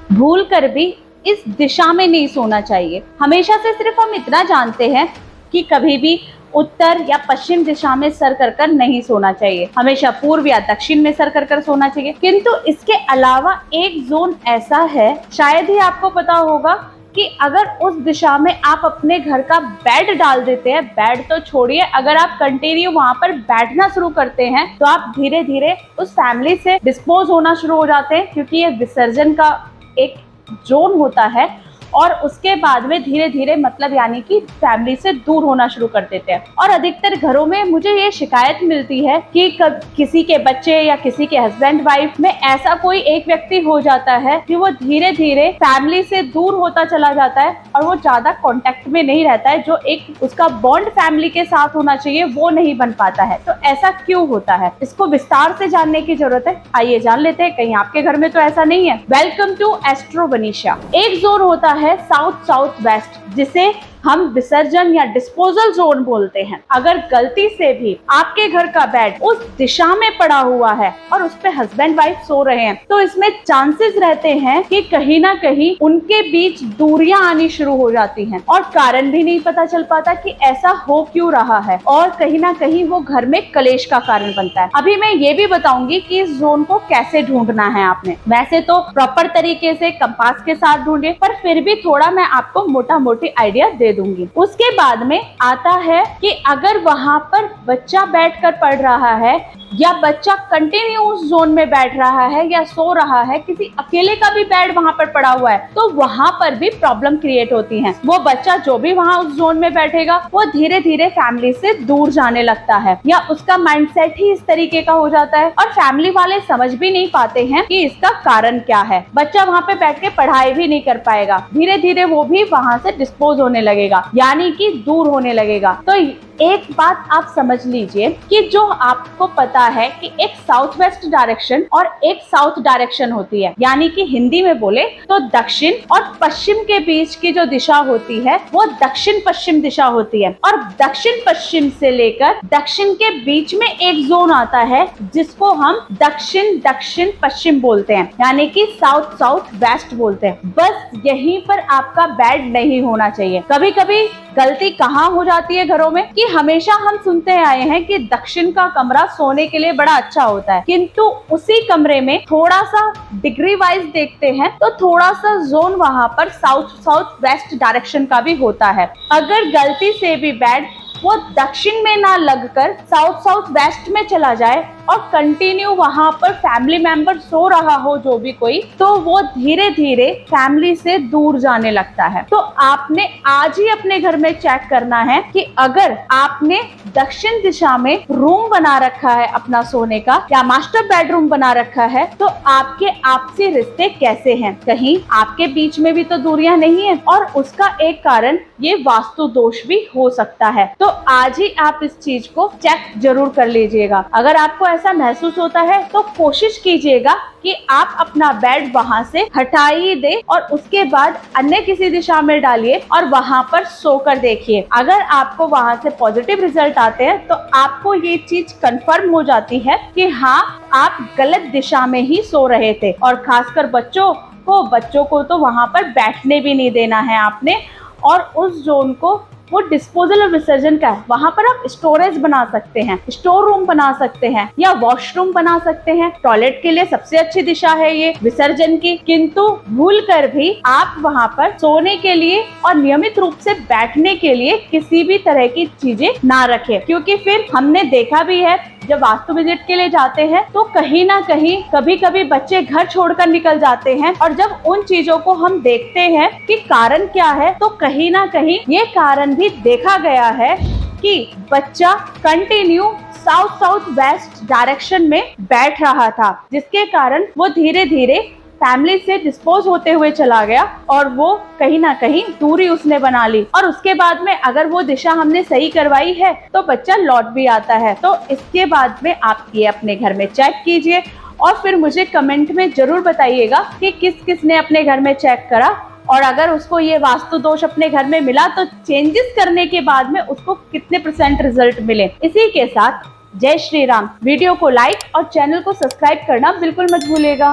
भूल कर भी इस दिशा में नहीं सोना चाहिए। हमेशा से सिर्फ हम इतना जानते हैं कि कभी भी उत्तर या पश्चिम दिशा में सर कर कर नहीं सोना चाहिए, हमेशा पूर्व या दक्षिण में सर कर कर सोना चाहिए। किंतु इसके अलावा एक जोन ऐसा है, शायद ही आपको पता होगा, कि अगर उस दिशा में आप अपने घर का बेड डाल देते हैं, बेड तो छोड़िए, अगर आप कंटिन्यू वहां पर बैठना शुरू करते हैं तो आप धीरे धीरे उस फैमिली से डिस्पोज होना शुरू हो जाते हैं, क्योंकि ये विसर्जन का एक जोन होता है। और उसके बाद में धीरे धीरे मतलब यानी कि फैमिली से दूर होना शुरू कर देते हैं। और अधिकतर घरों में मुझे ये शिकायत मिलती है कि किसी के बच्चे या किसी के हस्बैंड वाइफ में ऐसा कोई एक व्यक्ति हो जाता है कि वो धीरे धीरे फैमिली से दूर होता चला जाता है और वो ज्यादा कांटेक्ट में नहीं रहता है, जो एक उसका बॉन्ड फैमिली के साथ होना चाहिए वो नहीं बन पाता है। तो ऐसा क्यों होता है, इसको विस्तार से जानने की जरूरत है। आइए जान लेते हैं, कहीं आपके घर में तो ऐसा नहीं है। Welcome to Astro Vanisha. एक जोन होता है साउथ साउथ वेस्ट, जिसे हम विसर्जन या डिस्पोजल जोन बोलते हैं। अगर गलती से भी आपके घर का बेड उस दिशा में पड़ा हुआ है और उस पे हस्बैंड वाइफ सो रहे हैं, तो इसमें चांसेस रहते हैं कि कहीं ना कहीं उनके बीच दूरियां आनी शुरू हो जाती हैं और कारण भी नहीं पता चल पाता कि ऐसा हो क्यों रहा है, और कहीं ना कहीं वो घर में कलेश का कारण बनता है। अभी मैं ये भी बताऊंगी कि इस जोन को कैसे ढूंढना है आपने। वैसे तो प्रॉपर तरीके से कंपास के साथ ढूंढिए, पर फिर भी थोड़ा मैं आपको मोटा मोटी आइडिया दे दूंगी। उसके बाद में आता है कि अगर वहां पर बच्चा बैठकर पढ़ रहा है या बच्चा कंटिन्यू उस जोन में बैठ रहा है या सो रहा है, किसी अकेले का भी बेड वहां पर पड़ा हुआ है, तो वहां पर भी प्रॉब्लम क्रिएट होती है। वो बच्चा जो भी वहां उस जोन में बैठेगा वो धीरे धीरे फैमिली से दूर जाने लगता है, या उसका माइंडसेट ही इस तरीके का हो जाता है और फैमिली वाले समझ भी नहीं पाते हैं कि इसका कारण क्या है। बच्चा वहां पे बैठ के पढ़ाई भी नहीं कर पाएगा, धीरे धीरे वो भी वहां से डिस्पोज होने लगेगा, यानी कि दूर होने लगेगा। तो एक बात आप समझ लीजिए कि जो आपको पता है कि एक साउथ वेस्ट डायरेक्शन और एक साउथ डायरेक्शन होती है, यानी कि हिंदी में बोले तो दक्षिण और पश्चिम के बीच की जो दिशा होती है वो दक्षिण पश्चिम दिशा होती है। और दक्षिण पश्चिम से लेकर दक्षिण के बीच में एक जोन आता है जिसको हम दक्षिण दक्षिण पश्चिम बोलते हैं, यानी कि साउथ साउथ वेस्ट बोलते हैं। बस यहीं पर आपका बेड नहीं होना चाहिए। कभी कभी गलती कहाँ हो जाती है घरों में कि हमेशा हम सुनते आए हैं कि दक्षिण का कमरा सोने के लिए बड़ा अच्छा होता है, किंतु उसी कमरे में थोड़ा सा डिग्री वाइज देखते हैं तो थोड़ा सा जोन वहां पर साउथ साउथ वेस्ट डायरेक्शन का भी होता है। अगर गलती से भी बेड वो दक्षिण में ना लगकर साउथ साउथ वेस्ट में चला जाए और कंटिन्यू वहां पर फैमिली मेंबर सो रहा हो जो भी कोई, तो वो धीरे धीरे फैमिली से दूर जाने लगता है। तो आपने आज ही अपने घर में चेक करना है कि अगर आपने दक्षिण दिशा में रूम बना रखा है अपना सोने का या मास्टर बेडरूम बना रखा है, तो आपके आपसी रिश्ते कैसे हैं। कहीं आपके बीच में भी तो दूरियां नहीं है, और उसका एक कारण ये वास्तु दोष भी हो सकता है। तो आज ही आप इस चीज को चेक जरूर कर लीजिएगा। अगर आपको ऐसा महसूस होता है तो कोशिश कीजिएगा कि आप अपना बेड वहां से हटाइए दे और उसके बाद अन्य किसी दिशा में डालिए और वहां पर सोकर देखिए। अगर आपको वहां से पॉजिटिव रिजल्ट आते हैं तो आपको ये चीज कंफर्म हो जाती है कि हाँ, आप गलत दिशा में ही सो रहे थे। और खासकर बच्चों को तो वहां पर बैठने भी नहीं देना है आपने। और उस जोन को वो डिस्पोजल और विसर्जन का है, वहां पर आप स्टोरेज बना सकते हैं, स्टोर रूम बना सकते हैं या वॉशरूम बना सकते हैं। टॉयलेट के लिए सबसे अच्छी दिशा है ये विसर्जन की, किंतु भूल कर भी आप वहां पर सोने के लिए और नियमित रूप से बैठने के लिए किसी भी तरह की चीजें ना रखें, क्योंकि फिर हमने देखा भी है जब वास्तु विजिट के लिए जाते हैं तो कहीं ना कहीं कभी कभी बच्चे घर छोड़कर निकल जाते हैं, और जब उन चीजों को हम देखते हैं कि कारण क्या है, तो कहीं ना कहीं ये कारण भी देखा गया है कि बच्चा continue south south west direction में बैठ रहा था, जिसके कारण वो धीरे धीरे फैमिली से डिस्पोज होते हुए चला गया और वो कहीं ना कहीं दूरी उसने बना ली। और उसके बाद में अगर वो दिशा हमने सही करवाई है तो बच्चा लौट भी आता है। तो इसके बाद में आप ये अपने घर में चेक कीजिए और फिर मुझे कमेंट में जरूर बताइएगा कि किस किस ने अपने घर में चेक करा, और अगर उसको ये वास्तु दोष अपने घर में मिला तो चेंजेस करने के बाद में उसको कितने % रिजल्ट मिले। इसी के साथ जय श्री राम। वीडियो को लाइक और चैनल को सब्सक्राइब करना बिल्कुल मत भूलिएगा।